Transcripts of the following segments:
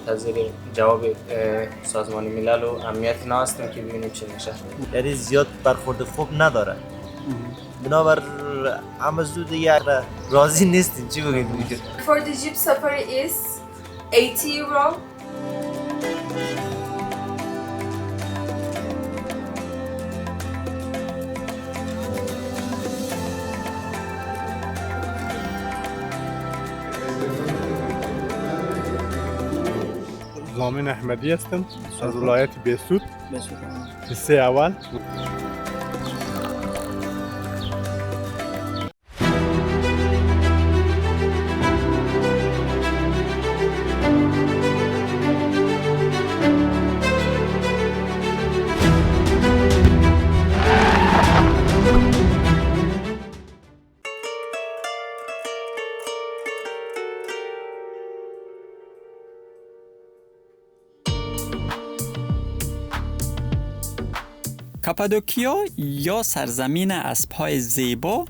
منتظر جواب سازمان ملل و امنیت اینا هستیم که ببینیم چی میشه. یعنی زیاد برخورد خوب نداره. بنابر همه زود دیگه راضی نیستین چی بگید میشه. For the jeep safari is 80 euro. زامن احمدی هستم از ولایت بیسود حصه اول. کاپادوکیا یا سرزمین اسب‌های زیبا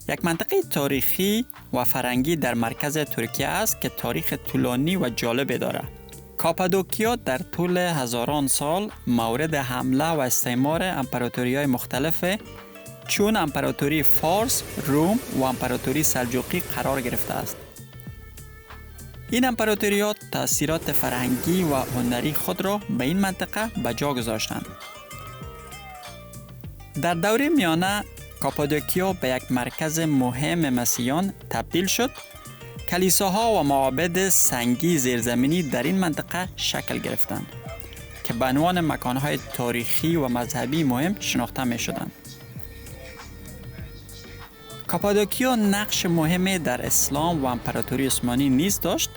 یک منطقه تاریخی و فرهنگی در مرکز ترکیه است که تاریخ طولانی و جالب دارد. کاپادوکیا در طول هزاران سال مورد حمله و استعمار امپراتوری‌های مختلف چون امپراتوری فارس، روم و امپراتوری سلجوقی قرار گرفته است. این امپراتوری‌ها تأثیرات فرهنگی و هنری خود را به این منطقه به جا گذاشتند. در دوره میانه کاپادوکیا به یک مرکز مهم مسیحیان تبدیل شد. کلیساها و معابد سنگی زیرزمینی در این منطقه شکل گرفتند که به عنوان مکانهای تاریخی و مذهبی مهم شناخته می شدند. کاپادوکیا نقش مهمی در اسلام و امپراتوری عثمانی نیز داشت.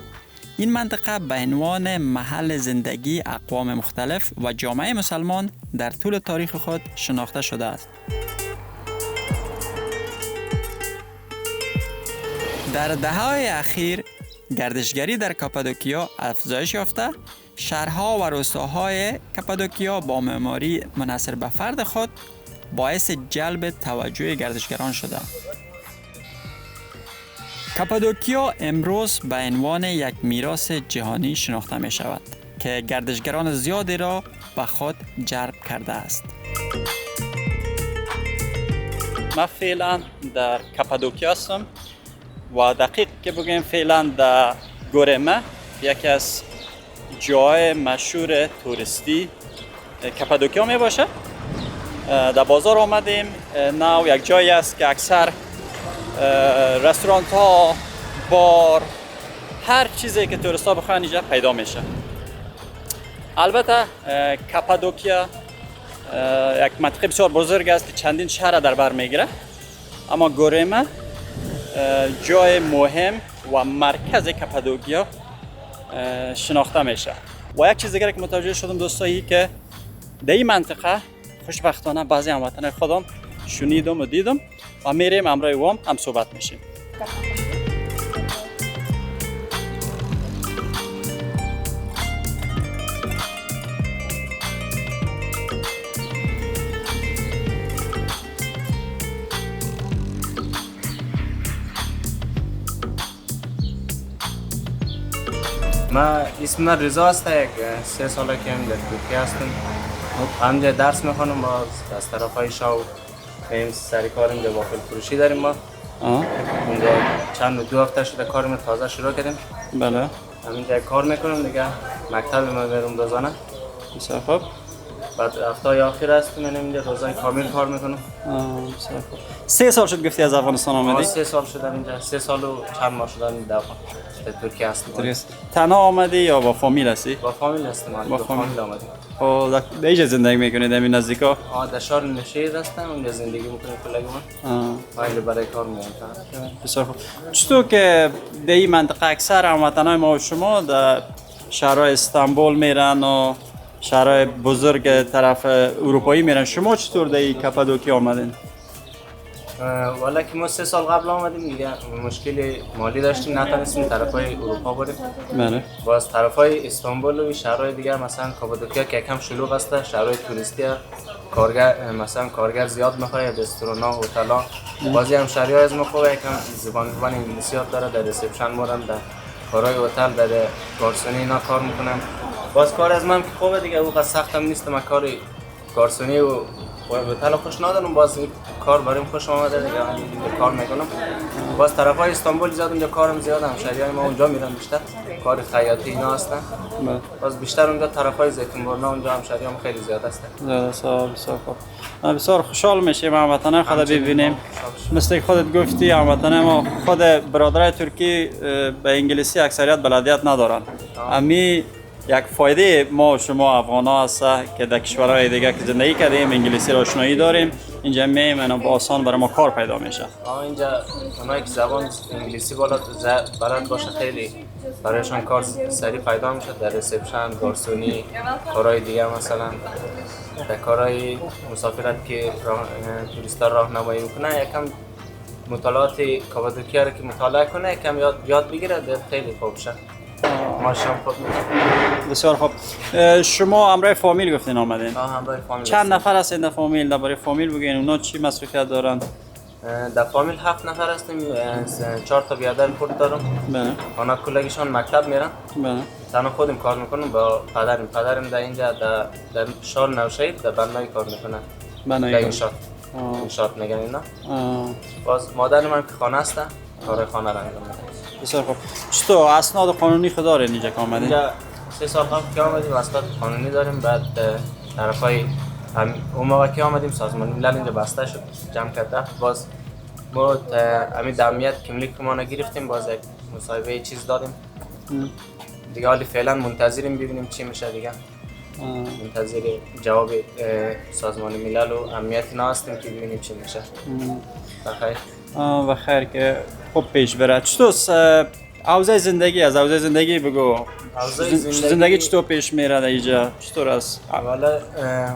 این منطقه به عنوان محل زندگی اقوام مختلف و جامعه مسلمان در طول تاریخ خود شناخته شده است. در دهه‌های اخیر گردشگری در کاپادوکیا افزایش یافته. شهرها و روستاهای کاپادوکیا با معماری منحصر به فرد خود باعث جلب توجه گردشگران شده. کاپادوکیا امروز به عنوان یک میراث جهانی شناخته می شود که گردشگران زیادی را به خود جلب کرده است. من فعلا در کاپادوکیا هستم و دقیق که بگیم فعلا در گورمه، یکی از جای مشهور توریستی کاپادوکیا می باشه. در بازار آمدیم. نو یک جایی است که اکثر رستورانت ها، بار، هر چیزی که توریست ها بخواهند اینجا پیدا میشه. البته کاپادوکیا یک منطقه بسیار بزرگ است که چندین شهر در بر میگیره، اما گورمه جای مهم و مرکز کاپادوکیا شناخته میشه. و یک چیز دیگه که متوجه شدم دوستایی که در این منطقه خوشبختانه بعضی هموطنان خودم شنیدم و دیدم و میریم امروی وام هم صحبت میشیم. من اسم من رضا است. یک 3 ساله که در ترکیه هستم. همینجا درس میخوانم. باز از طرفای شاو این سری کاریم در وافل فروشی داریم. ما اونجا چند 2 هفته شده کارم تازه شروع کردیم. بله. همینجا کار میکنم دیگه. مکتب ما برم روزانه. بسیار خوب. بعد هفته آخر هستم من اینجا روزای کامل کار میکنم. بسیار خوب. 3 سال شد گفتی از افغانستان آمدی؟ 3 سال شده اینجا. 3 سال و چند ماه شده در ترکیه هستم. تنها آمدی یا با فامیل هستی؟ با فامیل هستم. با فامیل آمدیم. خب در اینجا زندگی میکنید در این نزدیکا؟ در شهر نشید هستم. اونجا زندگی میکنم کلاگی من. اینجا برای کار میام. بسیار خوب. چطور که در این منطقه اکثر هموطنان ما و شما در شهرهای استانبول میرن و شهرهای بزرگ طرف اروپایی میرن، شما چطور در این کاپادوکیا آمدین؟ والا که ما 3 سال قبل آمدیم دیگه. مشکل مالی داشتیم نتونستیم طرفای اروپا بریم. بله. باز طرفای استانبول و شهرهای دیگه مثلا کاپادوکیا که یکم شلوغ است، شهرهای توریستی، کارگر مثلا کارگر زیاد میخواد، رستوران‌ها، هتل‌ها. بازی هم شهرهای از ما خوبه، یکم زبان انگلیسی یاد داره. در ریسپشن بودم، در کارهای هتل در گارسونی اینا کار میکنم. باز کار از من که خوبه دیگه، او قد سختم نیست. من کار گارسونی و هتل خوش ندارم، باز این کار برام خوش آمده دیگه، من اینجا کار میکنم. باز طرفای استانبول زیاد اونجا کارم زیاده، همشهریای ما اونجا میرن بیشتر، کار خیاطی اینا هستن. باز بیشتر اونجا طرفای زیتون برنا اونجا همشهریام خیلی زیاد هستن. بسیار خوب. بسیار خوشحال میشیم هموطنان خود ببینیم. مثل که خودت گفتی هموطنان ما خود برادرای ترکی به انگلیسی اکثریت بلدیت ندارن. امی یک فایده ما شما افغان ها هست که در کشورهای دیگه که زندگی کردیم انگلیسی را آشنایی داریم، اینجا میایم با آسان برای ما کار پیدا میشه. اینجا اونایی که زبان انگلیسی بلد باشه خیلی برایشان کار سریع پیدا میشه، در ریسپشن، گارسونی، کارهای دیگه، مثلا در کارهای مسافرت که توریستا راهنمایی میکنه، یکم مطالعات کاپادوکیا رو که مطالعه کنه یکم یاد بگیره، خیلی خوب شه. ماشام خود بسیار خوب. شما همراه فامیل گفتین آمدین؟ همراه فامیل. چند نفر هستین در فامیل؟ درباره فامیل بگین، اونا چی مصروفیت دارن؟ در فامیل 7 نفر هستیم، 4 تا بیادر خود دارم. بله. اونا کلگیشان مکتب میرن. بله. تنها خودم کار میکنم با پدرم در اینجا در شهر نوشهید در بنایی کار میکنه. بنایی. انشاءات میگن اینا. باز مادر من که خانه هست، کار خانه را انجام میده. بسیار خوب. چطور اسناد قانونی خود دارین اینجا که آمدین؟ اینجا 3 سال قبل که آمدیم اسناد قانونی داریم. بعد طرفای اون موقع که آمدیم سازمان ملل اینجا بسته شد، جمع کرده. باز ما همین دمیت کملیک ما نگرفتیم، باز یک مصاحبه چیز دادیم دیگه. حالی فعلا منتظریم ببینیم چی میشه دیگه. منتظر جواب سازمان ملل و امنیت اینا هستیم که ببینیم چی میشه. بخیر. بخیر که خوب پیش بره. چطور اوضاع زندگی از اوضاع زندگی بگو. زندگی چطور پیش میره در اینجا؟ چطور است؟ والا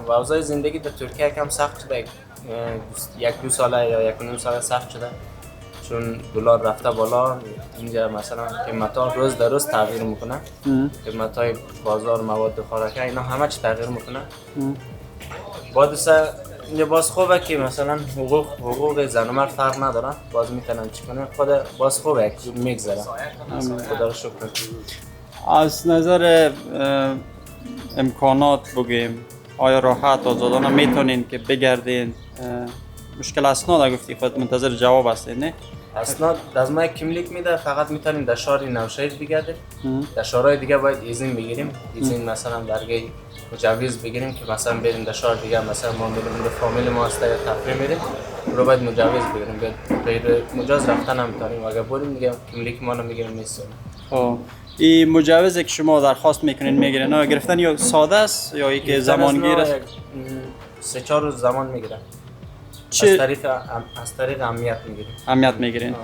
اوضاع زندگی در ترکیه کم سخت شده، 1-2 ساله یا 1.5 ساله سخت شده، چون دلار رفته بالا. اینجا مثلا قیمتا روز در روز تغییر میکنه، قیمتای بازار مواد خوراکی اینا همه چی تغییر میکنه. بعدش اینجا باز خوبه که مثلا حقوق زن و مرد فرق نداره، باز میتونن چی کنن، خود باز خوبه که میگذره. خدا رو شکر. از نظر امکانات بگیم آیا راحت آزادانه میتونین که بگردین؟ مشکل اسناد گفتی خود منتظر جواب هستین نه؟ اسناد از ما کملیک میده، فقط میتونیم در شهر نوشهر بگردیم. در شهرهای دیگه باید ایزین بگیریم، ایزین مثلا برگه مجوز بگیریم که مثلا بریم در شهر دیگه، مثلا ما میریم در فامیل ما هست یا تفریح میریم، رو باید مجوز بگیریم. غیر مجاز رفتن نمیتونیم، اگر بریم دیگه کملیک ما رو میگیریم نیست. خب این مجوزی که شما درخواست میکنین میگیرن، آیا گرفتن یا ساده است یا اینکه زمانگیر است؟ 3-4 روز زمان میگیره. از طریق امنیت میگیریم. امنیت میگیرین.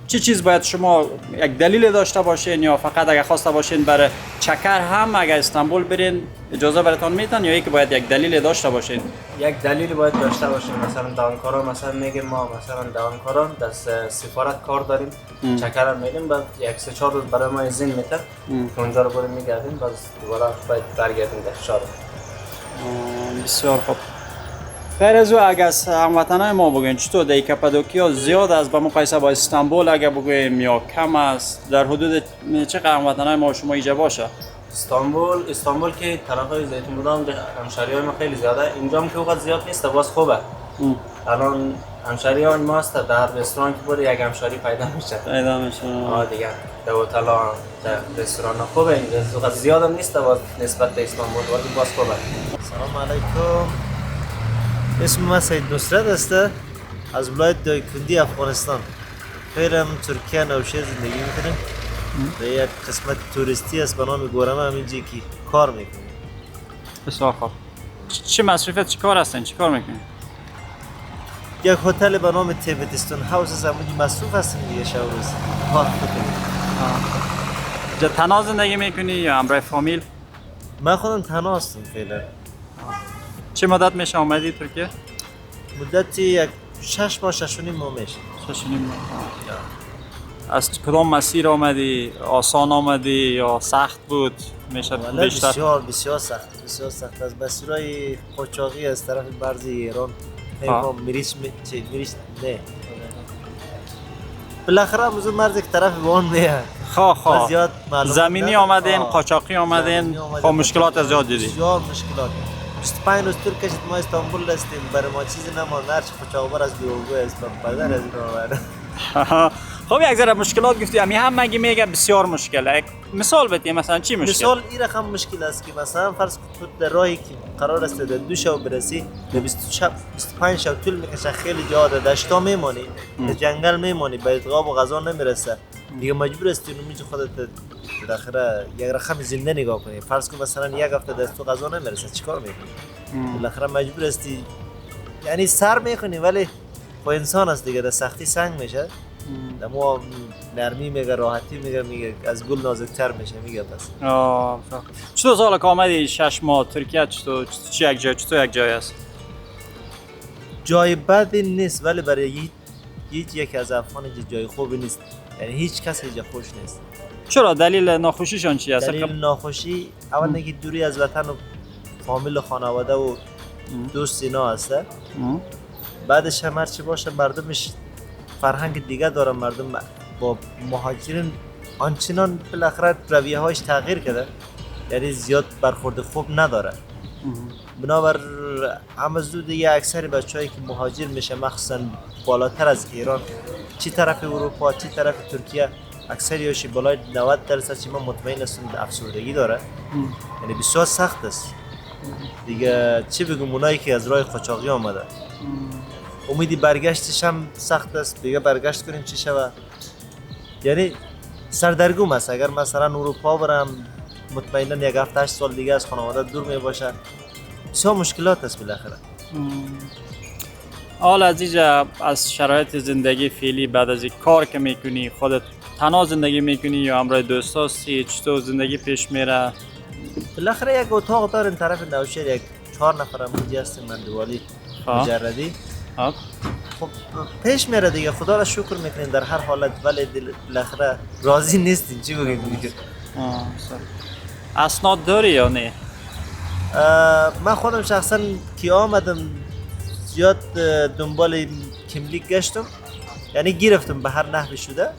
چه چیز باید شما یک دلیل داشته باشین یا فقط اگر خواسته باشین برای چکر هم اگر استانبول برین اجازه براتون میدن یا اینکه باید یک دلیل داشته باشین؟ یک دلیل باید داشته باشین. مثلا دامکارا مثلا میگیم ما مثلا دامکارا در سفارت کار داریم، چکر هم میدیم، بعد 1-3-4 روز برای ما ایزین میده که اونجا رو بریم میگردیم، باز دوباره باید برگردیم در شهر. بسیار خوب. غیر از او اگر هموطنان ما بگوین چطور در کاپادوکیا زیاد است به مقایسه با استانبول اگر بگویم یا کم است؟ در حدود چقدر هموطنان ما شما اینجا باشه؟ استانبول که طرفای زیتون بودم همشهریای ما خیلی زیاده، اینجا هم که وقت زیاد نیست، باز خوبه. الان همشهریای ما هست در رستوران که بوده یک همشهری پیدا میشه. دیگه در هتل ها در رستوران ها خوبه، اینجا وقت زیاد هم نیست باز نسبت به استانبول، ولی باز خوبه. سلام علیکم. اسم من سید نصرت است، از ولایت دایکندی افغانستان. فعلا ترکیه نوشهر زندگی میکنیم. به یک قسمت توریستی است به نام گورمه، همینجا که کار میکنیم. بسیار خوب. چه مصرفیت چه کار هستین؟ چه کار میکنین؟ یک هتل به نام تیبتستون هاوس است، همونجا مصروف هستیم دیگه شب روز کار میکنیم. جا تنها زندگی میکنی یا همراه فامیل؟ من خودم تنها هستم فعلا. چه مدت میشه آمدی ترکیه؟ مدتی 6 ماه 6.5 ماه میشه. 6.5 ماه. از کدام مسیر آمدی؟ آسان آمدی یا سخت بود؟ میشه بیشتر؟ بسیار سخت. از مسیرهای قاچاقی از طرف مرز ایران میریش نه. بالاخره از مرز که طرف وان میه. خواه زیاد معلومات زمینی ندارم. آمدین آه. قاچاقی آمدین زمینی آمدیم. خب مشکلات زیاد دیدی بسیار مشکلات 25 روز طول کشید ما استانبول هستیم برای ما چیزی نماند هرچی قاچاقبر از دروغگو اسلام بدر از این آمد خب یک ذره مشکلات گفتی هم مگی میگه بسیار مشکله یک مثال بدی مثلا چی مشکل مثال این رقم مشکل است که مثلا فرض کن تو در راهی که قرار است در 2 شب برسی در 25 شب طول میکشه خیلی جا در دشتا میمانی در جنگل میمانی به ادغاب و غذا نمیرسه دیگه مجبور هستی نمیشه خودت بالاخره یک رقم زنده نگاه کنی فرض کن مثلا یک هفته دست تو غذا نمیرسه چیکار میکنی بالاخره مجبور هستی یعنی سر میکنی ولی خب انسان است دیگه در سختی سنگ میشه ما نرمی میگه راحتی میگه از گل نازکتر میشه میگه پس چطور سال که آمدی 6 ماه ترکیه چطور یک جای است جای بدی نیست ولی برای یک از افغان جای خوبی نیست یعنی هیچ کس اینجا خوش نیست چرا دلیل ناخوشیشان چی است دلیل ناخوشی اول نگی دوری از وطن و فامیل و خانواده و دوست اینا هسته بعدش هم هرچی باشه مردمش فرهنگ دیگه داره مردم با مهاجرین آنچنان بالاخره رویه هایش تغییر کرده یعنی زیاد برخورد خوب نداره بنابر همه زود دیگه اکثر بچه‌هایی که مهاجر میشه مخصوصا بالاتر از ایران چی طرف اروپا چی طرف ترکیه اکثریش بالای 90% چی من مطمئن هستم افسردگی داره یعنی بسیار سخت است دیگه چی بگم اونایی که از راه قاچاقی آمده امیدی برگشتش هم سخت است دیگه برگشت کنیم چی شود یعنی سردرگم است اگر مثلا اروپا برم مطمئنا یک 7-8 سال دیگه از خانواده دور می باشه بسیار مشکلات است بالاخره حالا از اینجا از شرایط زندگی فعلی بعد از این کار که میکنی خودت تنها زندگی میکنی یا همراه دوست هستی چطور زندگی پیش میره بالاخره یک اتاق داریم طرف نوشهر یک 4 نفرم اینجا هستیم من دوالی مجردی خب پیش میره دیگه خدا را شکر میکنیم در هر حالت ولی بالاخره راضی نیستیم چی بگیم دیگه اسناد داری یا نه من خودم شخصا که آمدم زیاد دنبال کیملیک گشتم یعنی گرفتم به هر نحوی شده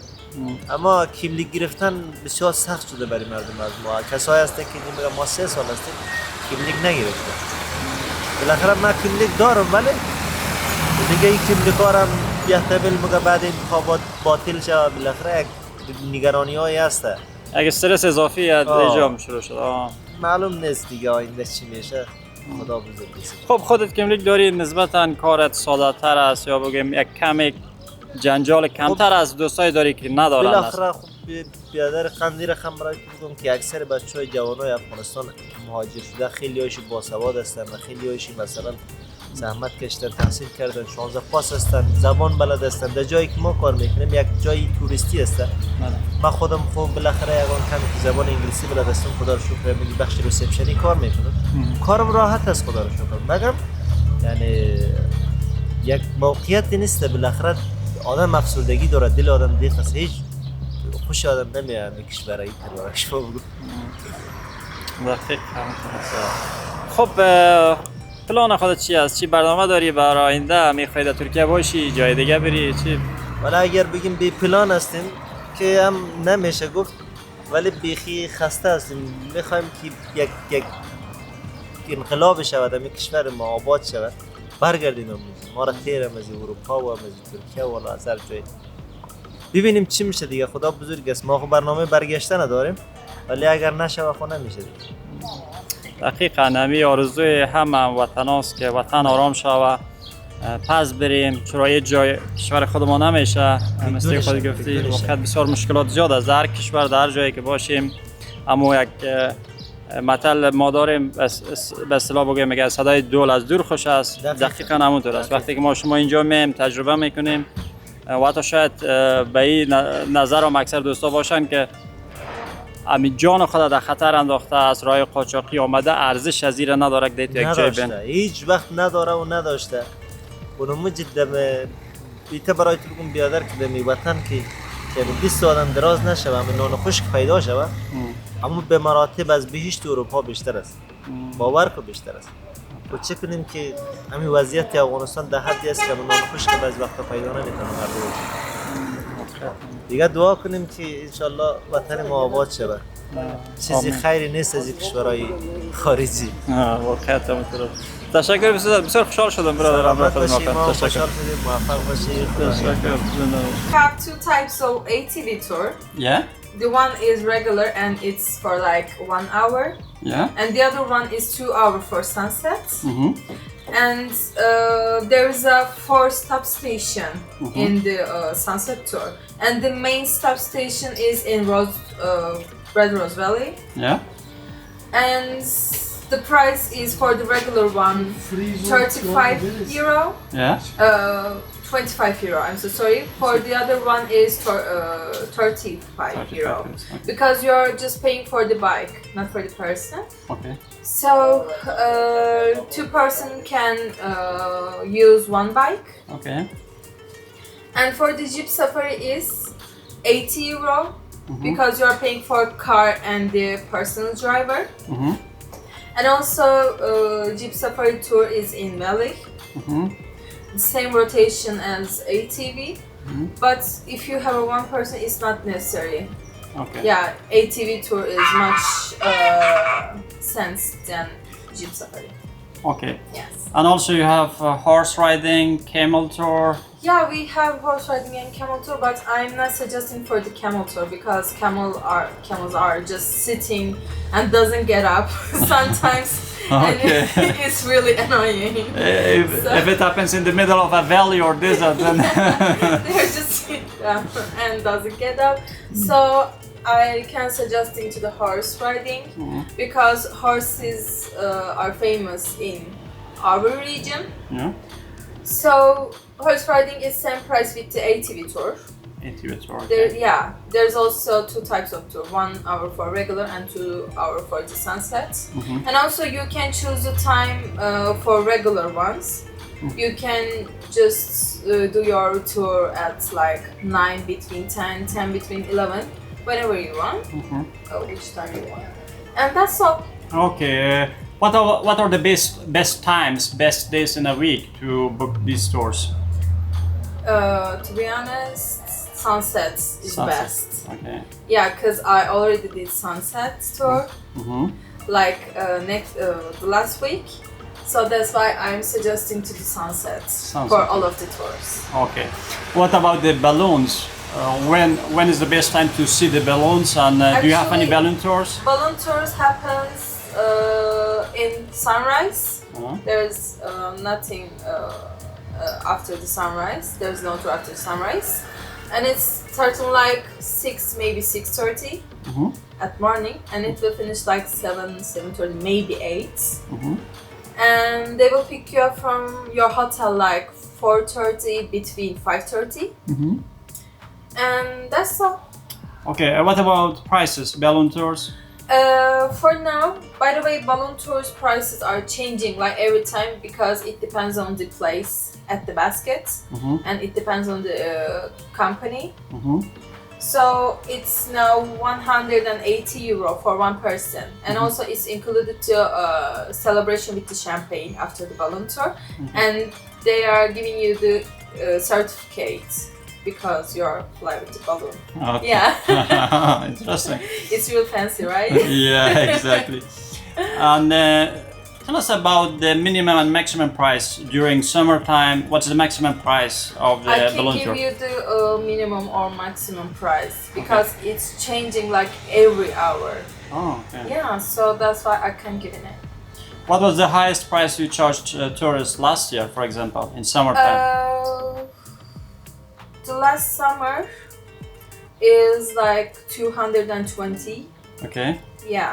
اما کیملیک گرفتن بسیار سخت شده برای مردم از ما کسایی هستن که میگم ما 3 سال هستیم کیملیک نگرفتم بالاخره من کیملیک دارم ولی دیگه این کیملیکارم بیاحتمال میگه بعد انتخابات باطل شه بالاخره یک نگرانی هایی هسته اگه استرس اضافی ایجاب شروع شد معلوم نیست دیگه آینده چی میشه خدا بزرگ است خب خودت کیملیک داری نسبتا کارت ساده تر است یا بگیم یک کمی جنجال کمتر از دوستای داری که ندارن بالاخره خب بیادر قندیر خمرای بگم که اکثر بچهای جوانای افغانستان مهاجر شده خیلی هایشون باسواد هستن و خیلی هایشون مثلا زحمت کشیدن تحصیل کردن 16 پاس هستن زبان بلد هستن در جایی که ما کار میکنیم یک جایی توریستی هست من خودم خب بالاخره یگان کمی که زبان انگلیسی بلد هستم خدا رو شکر میگی بخش ریسپشنی کار میکنم کارم راحت است خدا رو شکر مگم یعنی یک موقعیتی نیست بالاخره آدم افسردگی داره دل آدم دیخ است هیچ خوش آدم نمیاد به کشور این طرفش بگو خب پلان خودت چی است چی برنامه داری برای آینده میخوای در ترکیه باشی جای دیگه بری چی ولی اگر بگیم بی پلان هستیم که هم نمیشه گفت ولی بیخی خسته هستیم میخوایم که یک انقلاب شود در کشور ما آباد شود برگردیم ما را تیرم از اروپا و از ترکیه و از هر جای ببینیم چی میشه دیگه خدا بزرگ است ما خب برنامه برگشتن نداریم ولی اگر نشه خب نمیشه دیگه دقیقاً همی آرزوی همه وطن هاست که وطن آرام شوه پس بریم چرا یه جای کشور خودمان نمیشه مثل خود گفتی وقت بسیار مشکلات زیاد است در کشور در جایی که باشیم اما یک مثل ما داریم به اصطلاح بگیم میگه صدای دول از دور خوش است دقیقاً همونطور است وقتی که ما شما اینجا میم تجربه میکنیم و حتی شاید به این نظر هم اکثر دوستا باشن که همین جان خود در خطر انداخته از راه قاچاقی آمده ارزش از این نداره که دیت یک جای بین هیچ وقت نداره و نداشته اونمو جدم بیته برای تو بگم بیادر که دمی وطن که 20 آدم دراز نشه و همین نان خشک پیدا شود اما به مراتب از بهشت اروپا بیشتر است باور کو بیشتر است و چه کنیم که همین وضعیت افغانستان در حدی است که نان خشک بعضی وقتا پیدا نمیکنه دیگه دعا کنیم که انشالله وطن ما آباد شود. چیزی خیری نیست از این کشورهای خارجی. واقعیت همونطوره. تشکر بسیار، بسیار خوشحال شدم برادر. سلامت خدمت باشید، ما تشکر. خوشحال شدیم، موفق باشید. تشکر. We have two types of ATV tour. Yeah. The one is regular and it's for like 1 hour, Yeah. and the other one is 2 hours for sunset. Mhm. And there's a 4 stop station in the sunset tour, and the main stop station is in Red Rose Valley, Yeah. and the price is for the regular one 35 euro. Yeah. 25 euro, I'm so sorry. For the other one is for 35 euro. Okay. Because you're just paying for the bike, not for the person. Okay. So, 2 person can use 1 bike. Okay. And for the Jeep Safari is 80 euro. Because you're paying for car and the personal driver. Mhm. And also, Jeep Safari tour is in Valley. Mhm. Same rotation as ATV, but if you have a 1 person, it's not necessary. Okay. Yeah, ATV tour is much sense than Jeep Safari. Okay. Yes. And also you have horse riding, camel tour. Yeah, we have horse riding and camel tour, but I'm not suggesting for the camel tour because camels are just sitting and doesn't get up sometimes. Okay. And it's really annoying. If it happens in the middle of a valley or desert, then They're just sitting down and doesn't get up. So I can suggesting to the horse riding because horses are famous in our region. yeah. So horse riding is same price with the ATV tour. ATV tour. There's also 2 types of tour, 1 hour for regular and 2 hour for the sunset. And also you can choose the time for regular ones. You can just do your tour at like 9 between 10, 10 between 11, whenever you want, which time you want. And that's all. Okay. What are the best times, best days in a week to book these tours? To be honest, sunsets is Sunset. best. Okay. Yeah, because I already did sunset tour like the last week. So that's why I'm suggesting to do sunsets Sunset. for all of the tours. Okay. What about the balloons? When is the best time to see the balloons? And do you have any Actually- balloon tours? Balloon tours happens in sunrise. There's nothing after the sunrise. There's no tour after sunrise, and it's starting like 6, maybe 6:30 at morning, and it will finish like 7:30, maybe 8. And they will pick you up from your hotel like 4:30 between 5:30. And that's all. Okay. What about prices? Balloon tours? For now, by the way, balloon tours prices are changing like every time because it depends on the place at the basket and it depends on the company. So it's now 180 euro for 1 person, and also it's included to celebration with the champagne after the balloon tour, and they are giving you the certificate because you're fly with the balloon. Okay. Yeah. Interesting. It's real fancy, right? Yeah, exactly. And tell us about the minimum and maximum price during summertime. What's the maximum price of the I can balloon give tour? you the minimum or maximum price because it's changing like every hour. Oh, okay. Yeah, so that's why I can't give it. What was the highest price you charged tourists last year, for example, in summertime? The last summer is like 220. Okay. Yeah,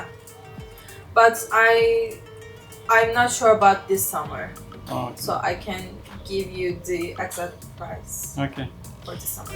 but I'm not sure about this summer, Oh, so I can give you the exact price okay. for this summer.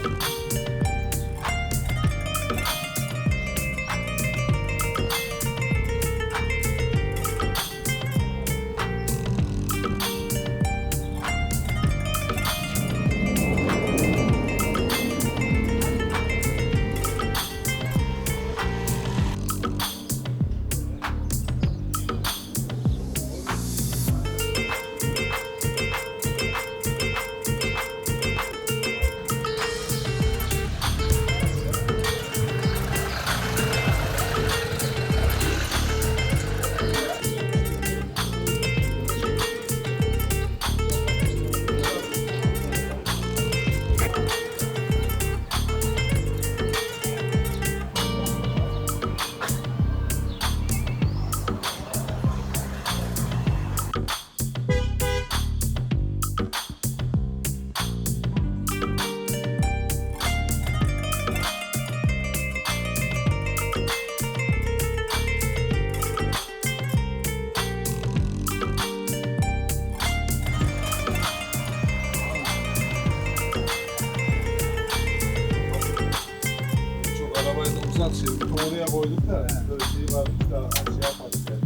Oraya koyduk da böyle şey varmış da şey yapmadık yani.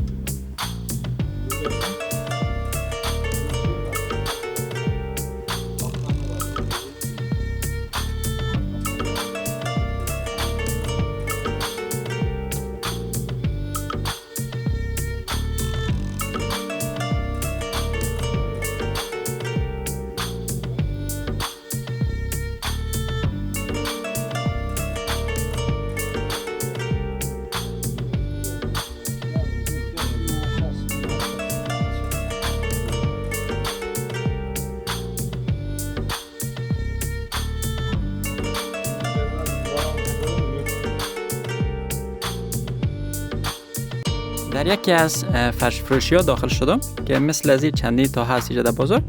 در یکی از فرش فروشی ها داخل شدم که مثل از این چندین تا هست اینجا در بازار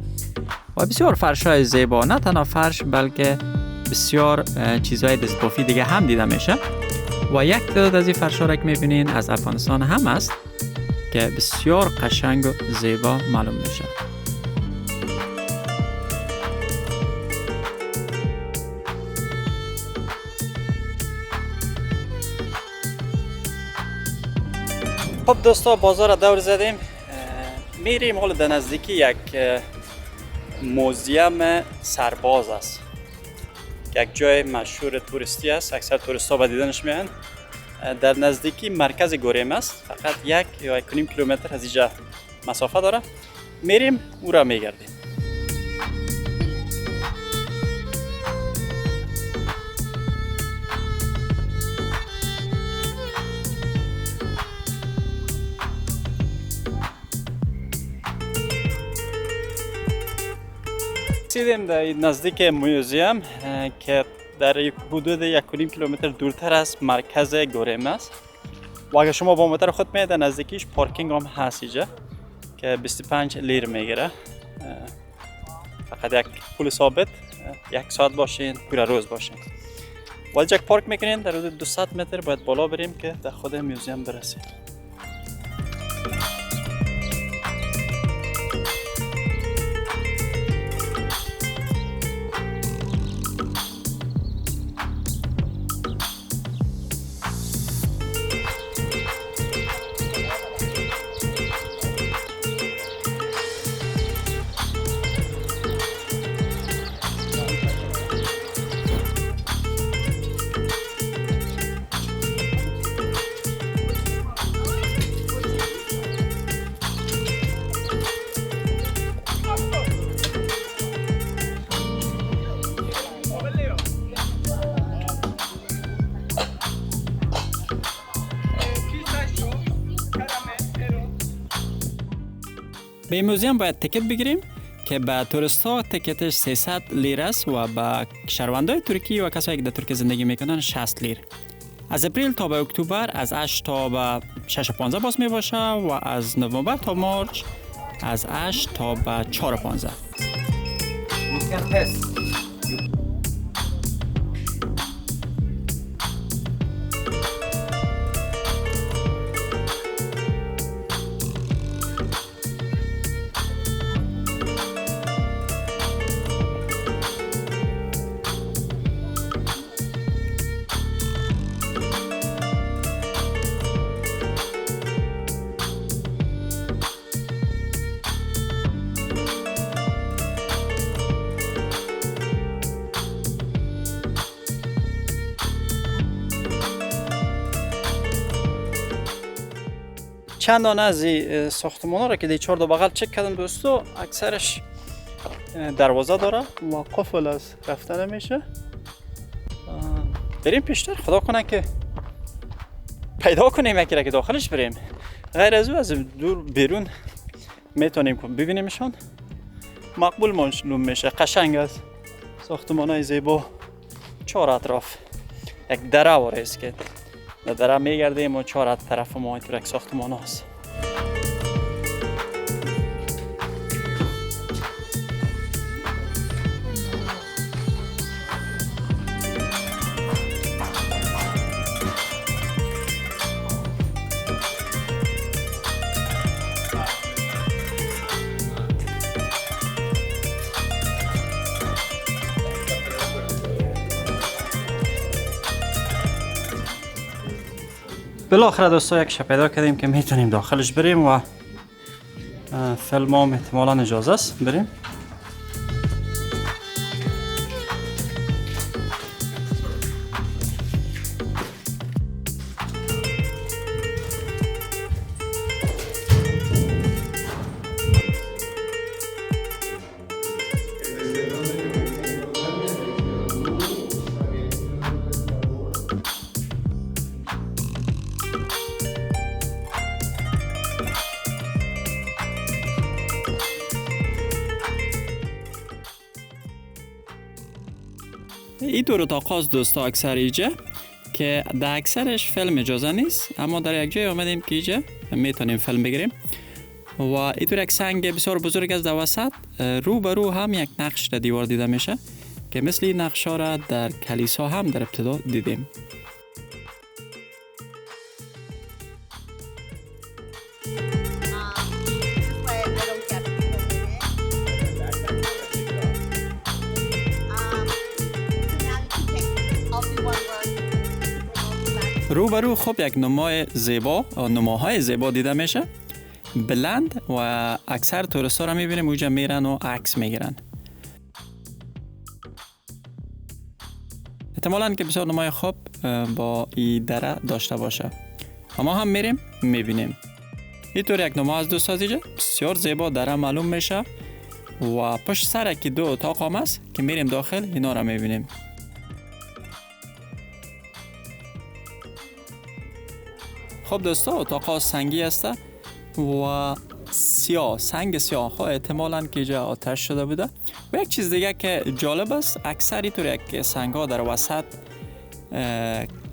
و بسیار فرش های زیبا، نه تنها فرش بلکه بسیار چیزهای دستبافی دیگه هم دیده میشه و یک تعداد از این فرش ها را که میبینین از افغانستان هم است که بسیار قشنگ و زیبا معلوم میشه. خب دوستا بازار را دور زدیم، میریم حالا در نزدیکی یک موزیم سرباز است، یک جای مشهور توریستی است، اکثر توریست ها به دیدنش میان. در نزدیکی مرکز گوریم است، فقط 1 یا 1.5 کیلومتر از اینجا مسافت داره. میریم او را میگردیم. رسیدیم در نزدیک موزیم که در حدود 1.5 کیلومتر دورتر از مرکز گوریم است و اگر شما با موتر خود میید در نزدیکیش پارکینگ هم هست اینجا که 25 لیر میگیره. فقط یک پول ثابت، 1 ساعت باشین، پول روز باشین. ولی جک پارک میکنین در حدود 200 متر باید بالا بریم که در خود موزیم برسیم. به موزیم باید تیکت بگیریم که به توریست ها تیکتش 300 لیر است و به شهروندان ترکی و کسایی که در ترکیه زندگی میکنن 60 لیر. از اپریل تا به اکتبر از 8 تا به 6.15 باز می باشه و از نوامبر تا مارچ از 8 تا به 4.15. چند دانه از این ساختمان ها را که دی 4 دو بغل چک کردم دوستو، اکثرش دروازه داره و قفل از رفتن میشه. بریم پیشتر، خدا کنه که پیدا کنیم یکی را که داخلش بریم. غیر از او از دور بیرون میتونیم ببینیمشان. مقبول معلوم میشه، قشنگ است. ساختمان های زیبا 4 اطراف، یک دره واره است که در دره میگردیم و 4 طرف ما اینطور یک ساختمان هست. بالاخره دوستا یک شب پیدا کردیم که میتونیم داخلش بریم و فیلم هم احتمالا اجازه است بریم. این دور اتاقاست دوستا اکثر اینجا که در اکثرش فیلم اجازه نیست، اما در یک جای آمدیم که اینجا میتونیم فیلم بگیریم و اینطور یک سنگ بسیار بزرگ از در وسط رو به رو هم یک نقش در دیوار دیده میشه که مثل این نقش ها را در کلیسا هم در ابتدا دیدیم. روبرو خوب یک نمای زیبا و نماهای زیبا دیده میشه، بلند، و اکثر توریست ها را میبینیم اونجا میرن و عکس میگیرن. احتمالاً که بسیار نمای خوب با این دره داشته باشه. ما هم میریم میبینیم. اینطور یک نما از دوست اینجا بسیار زیبا دره معلوم میشه و پشت سر که دو اتاق هم است که میریم داخل اینا را میبینیم. خب دوستا اتاقا سنگی است و سیاه، سنگ سیاه ها احتمالاً که اینجا آتش شده بوده. و یک چیز دیگه که جالب است، اکثر اینطور یک سنگ ها در وسط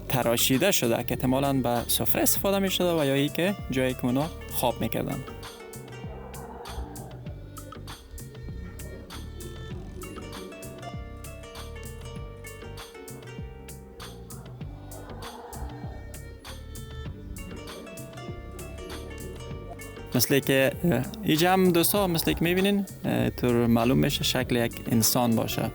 تراشیده شده که احتمالاً به سفره استفاده می شده و یا ای که جایی که اونا خواب میکردن. مثل که اینجا هم دوستا مثل که میبینین طور معلوم میشه شکل یک انسان باشه.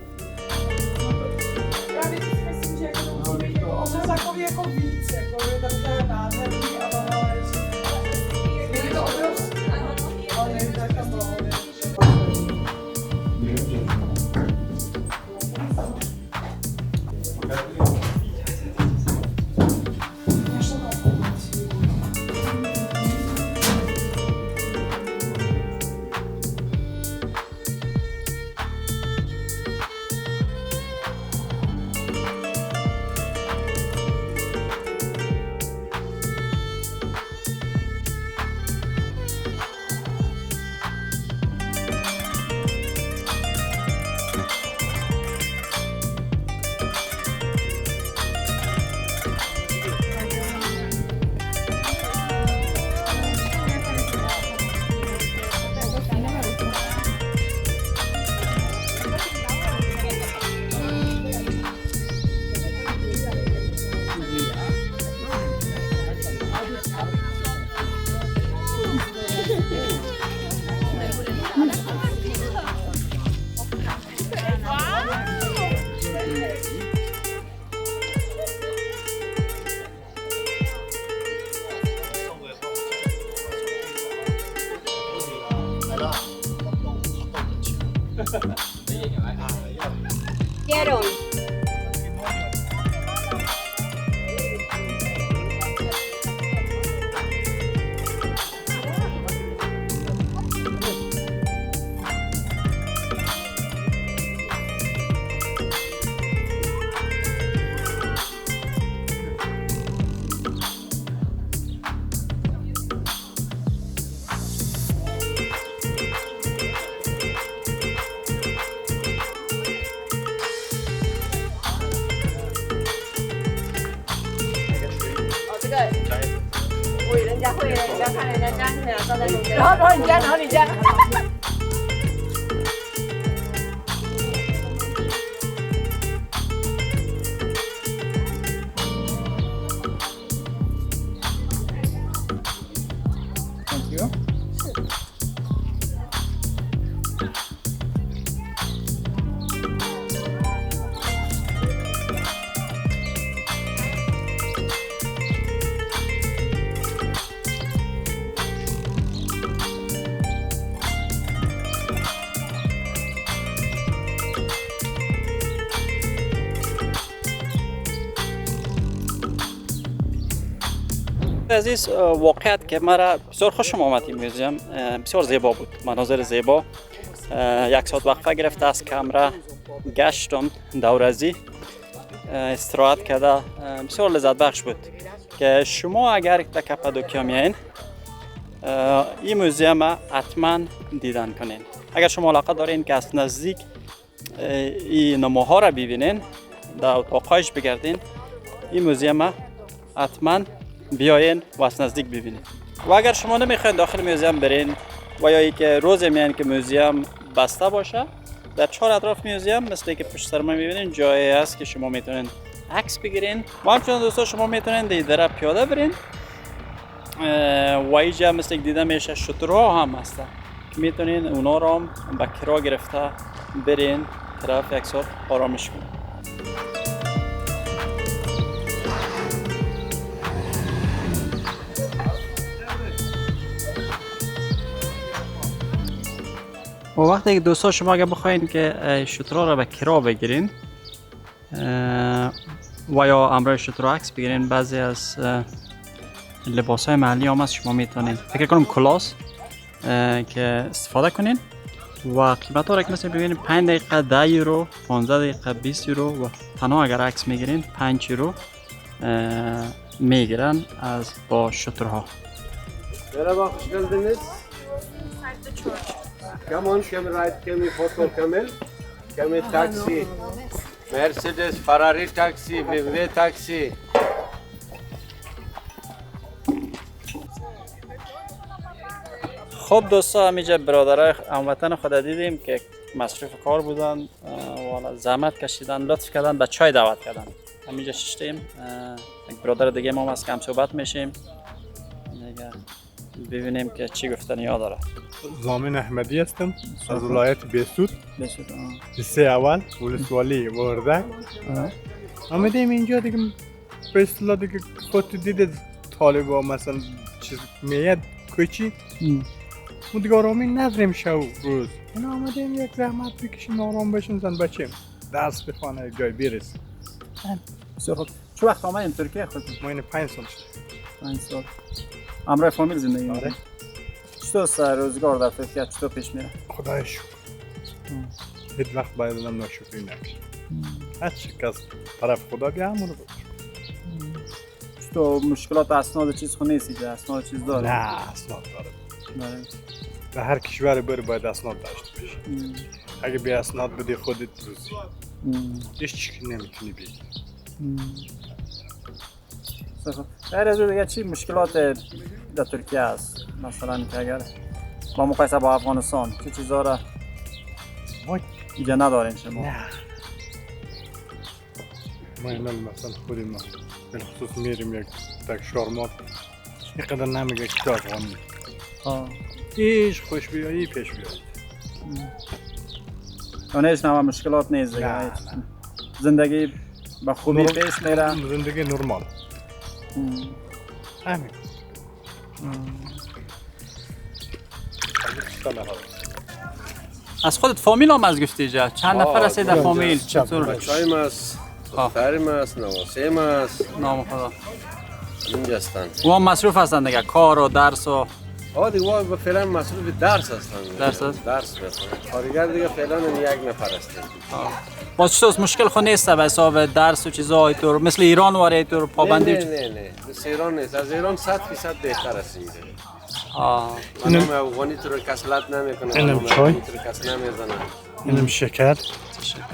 Quiero.你家。Thank you. عزیز واقعیت که مرا بسیار خوشم آمد این موزیم، بسیار زیبا بود، مناظر زیبا. 1 ساعت وقفه گرفته از کمره گشتم دورزی استراحت کرده، بسیار لذت بخش بود که شما اگر در کاپادوکیا میاین این موزیم حتما دیدن کنین. اگر شما علاقه دارین که از نزدیک این نموها را ببینین، در اتاقایش بگردین، این موزیم حتما بیاین و از نزدیک ببینین. و اگر شما نمیخواین داخل موزیم برین و یا اینکه روز میان که موزیم بسته باشه، در 4 اطراف موزیم مثل که پشت سر ما میبینین جایی هست که شما میتونین عکس بگیرین و همچنین دوستا شما میتونین دیدره پیاده برین و اینجا مثل که دیده میشه شترها هم هست که میتونین اونا را هم به کرا گرفته برین طرف 1 ساعت آرامش کنین. و وقتی که دوستا شما اگر بخواین که شترها را به کرا بگیرین و یا همراه شترها عکس بگیرین، بعضی از لباس های محلی هم هست شما میتونین فکر کنم کلاس که استفاده کنین و قیمت ها را که مثل ببینین 5 دقیقه 10 یورو، 15 دقیقه 20 یورو و تنها اگر عکس میگیرین 5 یورو میگیرن از با شترها. Merhaba, hoş geldiniz. Come on, can we ride, can we photo camel? Can we taxi? Mercedes, Ferrari taxi, BMW taxi. خب دوستا همینجا برادرای هموطن خود دیدیم که مصروف کار بودن و زحمت کشیدن، لطف کردن، به چای دعوت کردن. همینجا ششتیم، یک برادر دیگه ما از کم صحبت میشیم دیگه ببینیم که چی گفتن یاد داره. زامن احمدی هستم از ولایت بیسود، بسید لیسه اول ولسوالی وردک. آمدیم اینجا دیگه به اصطلاح دیگه خودت دیده طالبا مثلا چیز میاد کوچی اون دیگه آرامی نداریم شو روز. اینا آمدیم یک زحمت بکشیم آرام بشیم زن بچیم درس بخوانه جای برس. بسیار خوب. چه وقت آمدیم ترکیه خودتون؟ ما این 5 سال شد. 5 سال. همراه فامیل زندگی می‌کنید؟ آره. چطور سر روزگار در ترکیه چطور پیش میره؟ خدای شکر. هیچ وقت باید آدم ناشکری نکنه. هر چی کس طرف خدا بیا همون رو بکن. چطور مشکلات اسناد چیز خو نیست اینجا؟ اسناد چیز داره؟ نه اسناد داره. داره. در هر کشور بری باید اسناد داشته باشی. اگه بی اسناد بدی خودت روزی. هیچ چیزی نمیتونی بگی. غیر از اون دیگه چی مشکلات در ترکیه هست؟ مثلا که اگر با مقایسه با افغانستان چه چیزا را ما اینجا ندارین شما؟ نه. ما اینا مثلا خودی ما به خصوص میریم یک تک شارمات اینقدر نمیگه که تو افغانی. هیچ خوش بیایی پیش بیایی. اون هیچ نوع مشکلات نیست دیگه. نه. زندگی با خوبی پیش میره. زندگی نرمال. همین. از خودت فامیل هم از گفتی جا؟ چند نفر هستی در فامیل؟ چطور؟ بچه‌ایم است، دختریم است، نواسیم است. نام خدا. اینجا هستن. و هم مصروف هستن دیگه کار و درس و دیگه با فعلا مصروف درس هستن. درس هست؟ درس میخونن. کارگر دیگه فعلا یک نفر هستن. باز چطور مشکل خود نیست به حساب درس و چیزا اینطور مثل ایران واره اینطور پابندی؟ نه مثل ایران نیست. از ایران 100% بهتر است اینجا. اینم افغانی تو رو کسلت نمیکنه. اینم چای؟ تو رو کس نمیزنه. اینم شکر.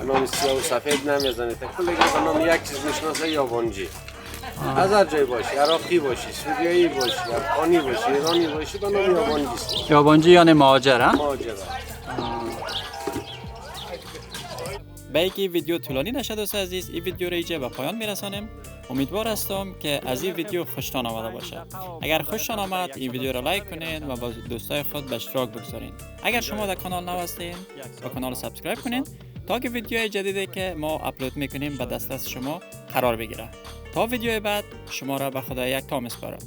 نام سیاه و سفید نمیزنه. تا کلی که نام یک چیز میشناسه یابانجی. از هر جای باشی، عراقی باشی، سوریایی باشی، افغانی باشی، ایرانی باشی، با نام یابانجی است. یابانجی یعنی مهاجر ها؟ مهاجر. به اینکه ویدیو طولانی نشد دوست عزیز، این ویدیو را اینجا به پایان میرسانیم. امیدوار هستم که از این ویدیو خوشتان آمده باشه. اگر خوشتان آمد این ویدیو را لایک کنید و با دوستای خود به اشتراک بگذارید. اگر شما در کانال نو هستین با کانال سابسکرایب کنید تا که ویدیوهای جدیدی که ما اپلود میکنیم به دسترس شما قرار بگیره. تا ویدیو بعد شما را به خدا یک تا میسپارم.